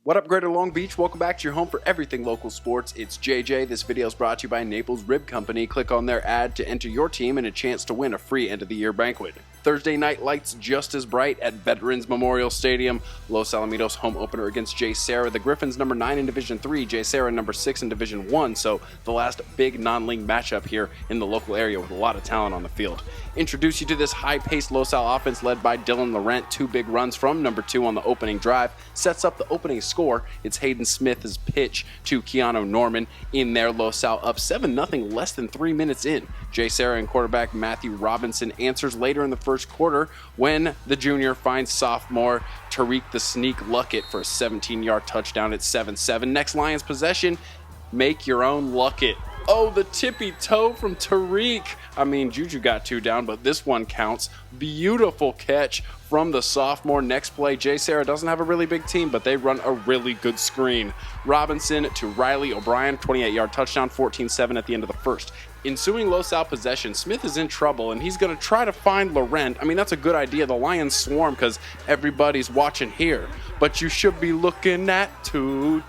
What up, Greater Long Beach? Welcome back to your home for everything local sports. It's JJ. This video is brought to you by Naples Rib Company. Click on their ad to enter your team and a chance to win a free end-of-the-year banquet. Thursday night lights just as bright at Veterans Memorial Stadium. Los Alamitos home opener against JSerra. The Griffins number 9 in Division 3, JSerra number 6 in Division 1. So the last big non-league matchup here in the local area with a lot of talent on the field. Introduce you to this high-paced Los Al offense led by Dylan Laurent. 2 big runs from number 2 on the opening drive. Sets up the opening score. It's Hayden Smith's pitch to Keanu Norman in there. Los Al up 7-0 less than 3 minutes in. JSerra and quarterback Matthew Robinson answers later in the first quarter when the junior finds sophomore Tariq the Sneak Luckett for a 17-yard touchdown at 7-7. Next Lions possession, make your own Luckett. Oh, the tippy toe from Tariq. I mean, Juju got 2 down, but this one counts. Beautiful catch from the sophomore. Next play, JSerra doesn't have a really big team, but they run a really good screen. Robinson to Riley O'Brien, 28-yard touchdown, 14-7 at the end of the first. Ensuing Los Al possession, Smith is in trouble, and he's going to try to find Laurent. I mean, that's a good idea. The Lions swarm because everybody's watching here. But you should be looking at 2.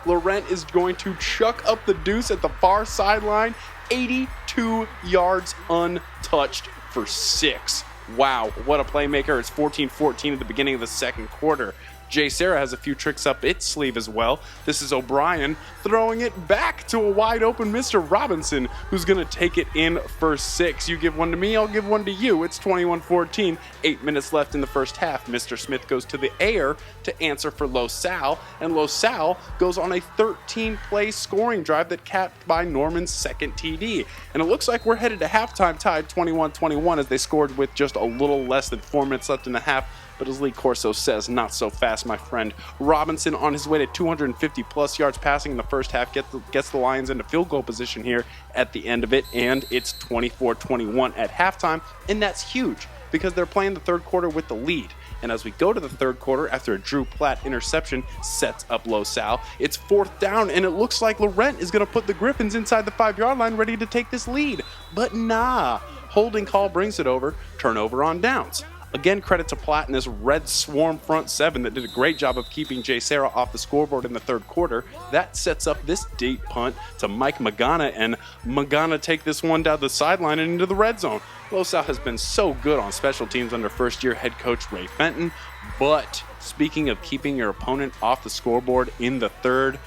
Laurent is going to chuck up the deuce at the far sideline. 82 yards untouched for 6. Wow, what a playmaker. It's 14-14 at the beginning of the second quarter. JSerra has a few tricks up its sleeve as well. This is O'Brien throwing it back to a wide open Mr. Robinson, who's going to take it in for 6. You give one to me, I'll give one to you. It's 21-14, 8 minutes left in the first half. Mr. Smith goes to the air to answer for Los Al, and Los Al goes on a 13-play scoring drive that capped by Norman's second TD. And it looks like we're headed to halftime tied 21-21 as they scored with just a little less than 4 minutes left in the half. But as Lee Corso says, not so fast, my friend. Robinson on his way to 250-plus yards passing in the first half gets the Lions into field goal position here at the end of it, and it's 24-21 at halftime, and that's huge because they're playing the third quarter with the lead. And as we go to the third quarter, after a Drew Platt interception sets up Los Al, it's 4th down, and it looks like Laurent is going to put the Griffins inside the 5-yard line ready to take this lead. But nah, holding call brings it over, turnover on downs. Again, credit to Platt and this red swarm front 7 that did a great job of keeping JSerra off the scoreboard in the third quarter. That sets up this deep punt to Mike Magana, and Magana take this one down the sideline and into the red zone. Los Al has been so good on special teams under first-year head coach Ray Fenton, but speaking of keeping your opponent off the scoreboard in the third,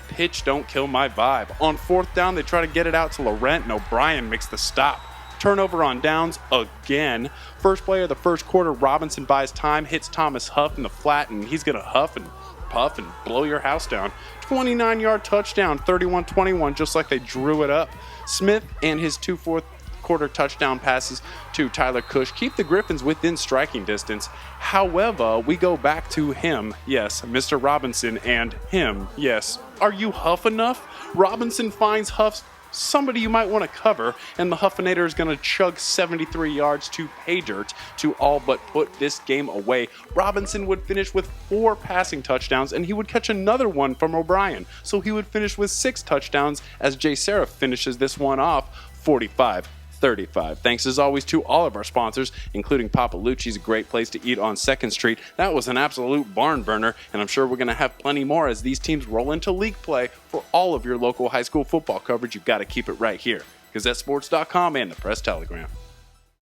pitch don't kill my vibe. On 4th down, they try to get it out to Laurent, and O'Brien makes the stop. Turnover on downs again. First play of the first quarter, Robinson buys time, hits Thomas Huff in the flat, and he's going to huff and puff and blow your house down. 29-yard touchdown, 31-21, just like they drew it up. Smith and his 2 fourth-quarter touchdown passes to Tyler Cush keep the Griffins within striking distance. However, we go back to him, yes, Mr. Robinson, and him, yes. Are you Huff enough? Robinson finds Huff's somebody you might want to cover, and the Huffinator is going to chug 73 yards to pay dirt to all but put this game away. Robinson would finish with 4 passing touchdowns, and he would catch another one from O'Brien. So he would finish with 6 touchdowns as JSerra finishes this one off 45-35. Thanks as always to all of our sponsors, including Papa Lucci's, a great place to eat on 2nd Street. That was an absolute barn burner, and I'm sure we're going to have plenty more as these teams roll into league play. For all of your local high school football coverage, you've got to keep it right here. GazetteSports.com and the Press Telegram.